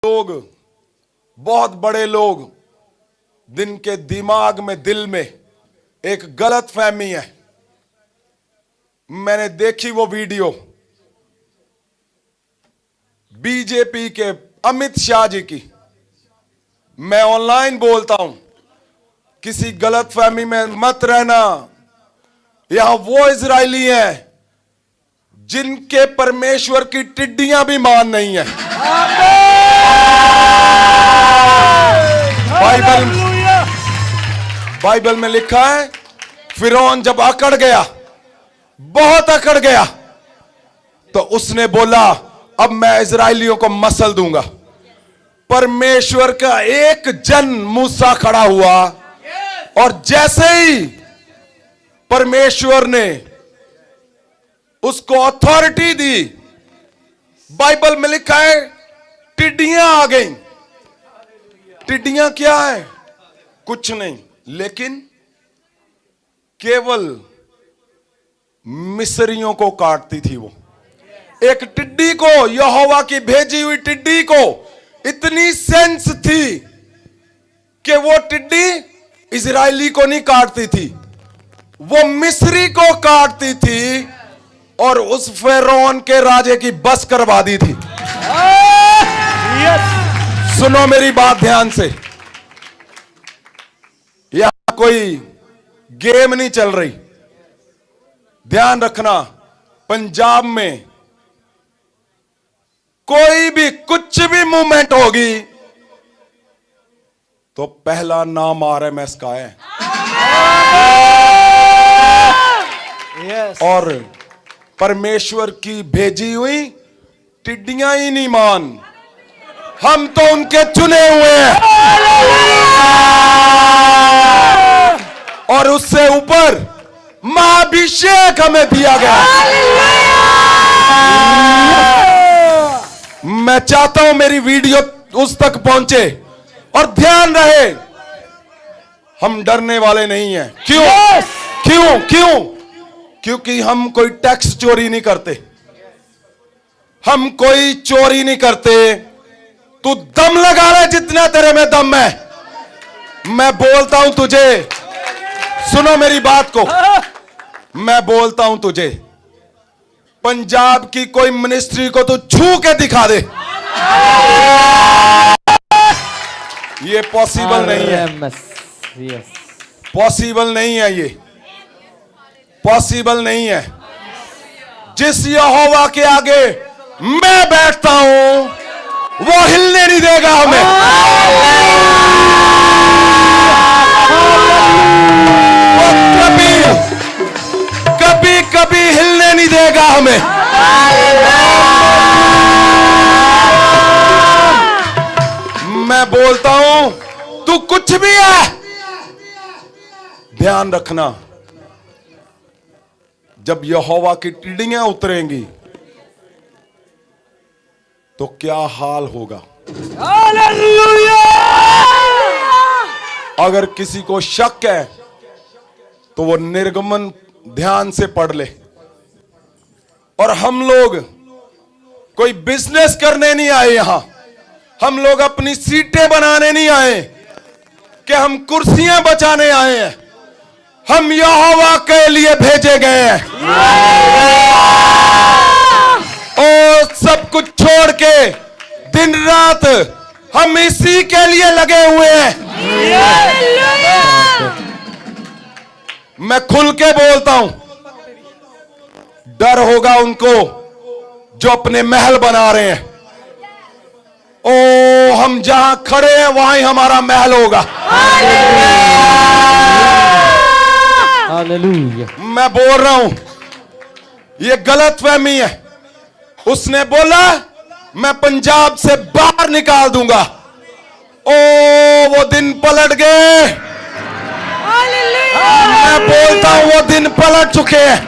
लोग, बहुत बड़े लोग, जिनके दिमाग में, दिल में एक गलत फहमी है। मैंने देखी वो वीडियो बीजेपी के अमित शाह जी की। मैं ऑनलाइन बोलता हूं, किसी गलत फहमी में मत रहना। यहां वो इजरायली हैं जिनके परमेश्वर की टिड्डियां भी मान नहीं है। बाइबल में लिखा है, फिरौन जब अकड़ गया, बहुत अकड़ गया, तो उसने बोला अब मैं इजरायलियों को मसल दूंगा। परमेश्वर का एक जन मूसा खड़ा हुआ और जैसे ही परमेश्वर ने उसको अथॉरिटी दी, बाइबल में लिखा है टिड्डियां आ गईं। टिड्डियां क्या है? कुछ नहीं, लेकिन केवल मिस्रियों को काटती थी। वो एक टिड्डी को, यहोवा की भेजी हुई टिड्डी को इतनी सेंस थी कि वो टिड्डी इजरायली को नहीं काटती थी, वो मिस्री को काटती थी और उस फिरौन के राजे की बस करवा दी थी। सुनो मेरी बात ध्यान से, यहां कोई गेम नहीं चल रही। ध्यान रखना, पंजाब में कोई भी कुछ भी मूवमेंट होगी तो पहला नाम RMS का है। और परमेश्वर की भेजी हुई टिड्डियां ही नहीं मान, हम तो उनके चुने हुए हैं। और उससे ऊपर महाभिषेक हमें दिया गया। मैं चाहता हूं मेरी वीडियो उस तक पहुंचे और ध्यान रहे, हम डरने वाले नहीं हैं। क्यों? क्यों? क्यों? क्योंकि हम कोई टैक्स चोरी नहीं करते, हम कोई चोरी नहीं करते। तू दम लगा ले जितना तेरे में दम है। मैं बोलता हूं तुझे, सुनो मेरी बात को, मैं बोलता हूं तुझे, पंजाब की कोई मिनिस्ट्री को तू छू के दिखा दे, ये पॉसिबल नहीं है। पॉसिबल नहीं है, ये पॉसिबल नहीं है। जिस यहोवा के आगे मैं बैठता हूं वो हिलने नहीं देगा हमें। वो कभी कभी हिलने नहीं देगा हमें। मैं बोलता हूं, तू कुछ भी है, ध्यान रखना, जब यहोवा की टिड्डियां उतरेंगी तो क्या हाल होगा। अगर किसी को शक है तो वो निर्गमन ध्यान से पढ़ ले। और हम लोग कोई बिजनेस करने नहीं आए यहां, हम लोग अपनी सीटें बनाने नहीं आए कि हम कुर्सियां बचाने आए हैं, हम यहोवा के लिए भेजे गए हैं। और सब कुछ छोड़ के दिन रात हम इसी के लिए लगे हुए हैं। मैं खुल के बोलता हूं, डर होगा उनको जो अपने महल बना रहे हैं। ओ, हम जहां खड़े हैं वहां ही हमारा महल होगा। हालेलुया। मैं बोल रहा हूं, ये गलत फहमी है। उसने बोला मैं पंजाब से बाहर निकाल दूंगा। ओ, वो दिन पलट गए। मैं बोलता हूं वो दिन पलट चुके हैं।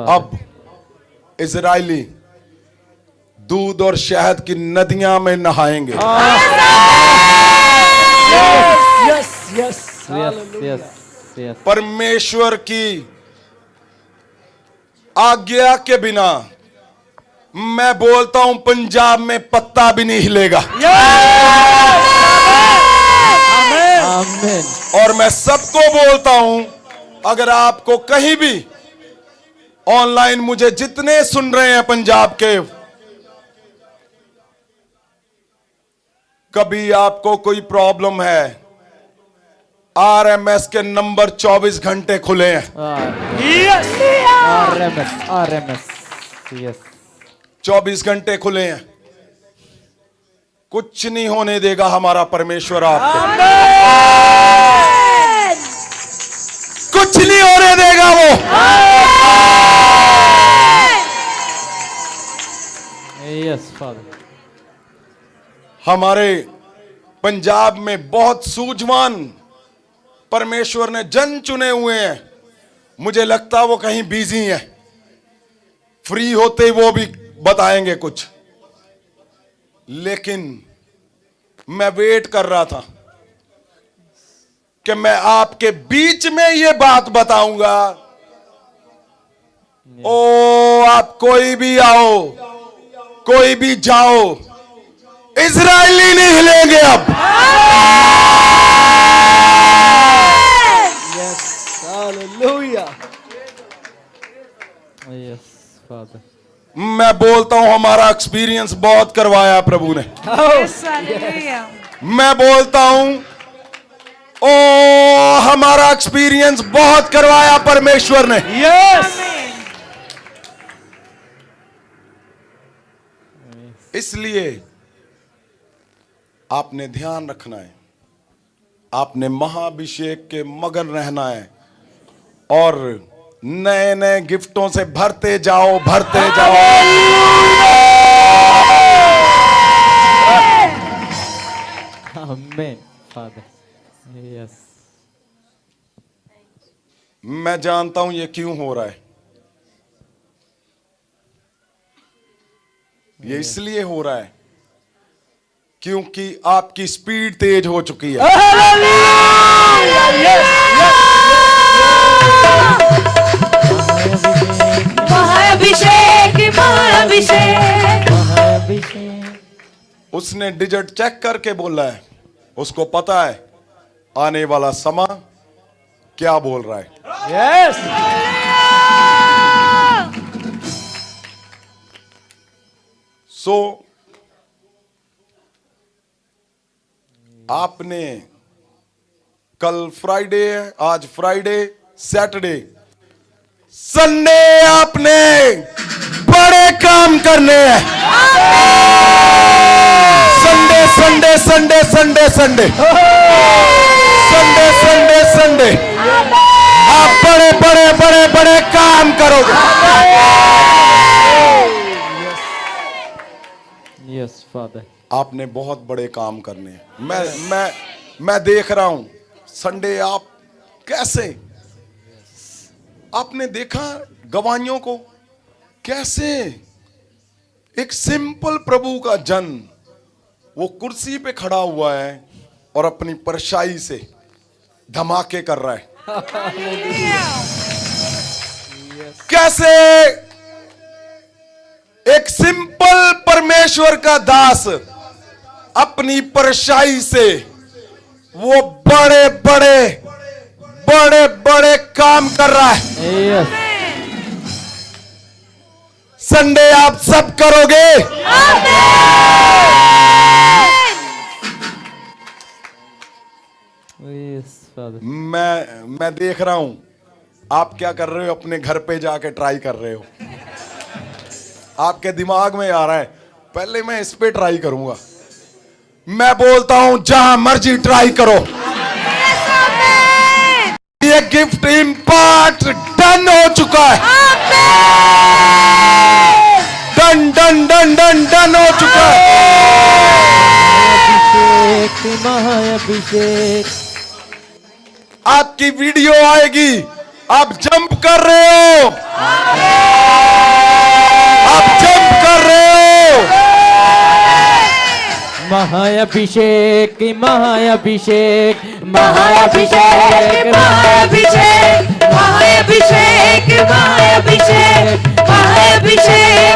अब इजरायली दूध और शहद की नदियां में नहाएंगे। परमेश्वर की आज्ञा के बिना मैं बोलता हूं पंजाब में पत्ता भी नहीं हिलेगा। आमीन। और मैं सबको बोलता हूं, अगर आपको कहीं भी ऑनलाइन मुझे जितने सुन रहे हैं पंजाब के, कभी आपको कोई प्रॉब्लम है, आरएमएस के नंबर 24 घंटे खुले हैं। आरएमएस यस 24 घंटे खुले हैं। कुछ नहीं होने देगा हमारा परमेश्वर आपको। कुछ नहीं होने देगा वो। Yes father. हमारे पंजाब में बहुत सूझवान परमेश्वर ने जन चुने हुए हैं। मुझे लगता वो कहीं बिजी हैं, फ्री होते वो भी बताएंगे कुछ। लेकिन मैं वेट कर रहा था कि मैं आपके बीच में ये बात बताऊंगा। ओ आप कोई भी आओ, कोई भी जाओ, इजरायली नहीं हिलेंगे अब। Yes hallelujah. Yes father. मैं बोलता हूं हमारा एक्सपीरियंस बहुत करवाया प्रभु ने। मैं बोलता हूं ओ हमारा एक्सपीरियंस बहुत करवाया परमेश्वर ने। यस इसलिए आपने ध्यान रखना है, आपने महाअभिषेक के मगन रहना है और नए नए गिफ्टों से भरते जाओ, भरते जाओ। आमीन फादर। यस मैं जानता हूं ये क्यों हो रहा है। ये इसलिए हो रहा है क्योंकि आपकी स्पीड तेज हो चुकी है। महाअभिषेक महाअभिषेक महाअभिषेक। उसने डिजिट चेक करके बोला है, उसको पता है आने वाला समय क्या बोल रहा है। यस सो आपने कल फ्राइडे है, आज फ्राइडे, सैटरडे, संडे आपने बड़े काम करने हैं। Sunday Sunday Sunday Sunday Sunday Sunday Sunday Sunday आप बड़े बड़े बड़े बड़े काम करोगे। Yes father. आपने बहुत बड़े काम करने हैं। मैं देख रहा हूं संडे आप कैसे, आपने देखा गवाहियों को, कैसे एक सिंपल प्रभु का जन वो कुर्सी पे खड़ा हुआ है और अपनी परछाई से धमाके कर रहा है। कैसे एक सिंपल परमेश्वर का दास अपनी परछाई से वो बड़े बड़े बड़े बड़े काम कर रहा है। यस संडे आप सब करोगे। Yes father. मैं देख रहा हूं आप क्या कर रहे हो, अपने घर पे जाके ट्राई कर रहे हो। आपके दिमाग में आ रहा है पहले मैं इस पे ट्राई करूंगा। मैं बोलता हूं जहां मर्जी ट्राई करो। ये गिफ्ट इम्पार्ट डन हो चुका है। Done done done done done हो चुका है। अभिषेक महाअभिषेक। आपकी वीडियो आएगी, आप जंप कर रहे हो, आप जंप कर रहे हो। महाअभिषेक महाअभिषेक महाअभिषेक महाअभिषेक महाअभिषेक महाअभिषेक महाअभिषेक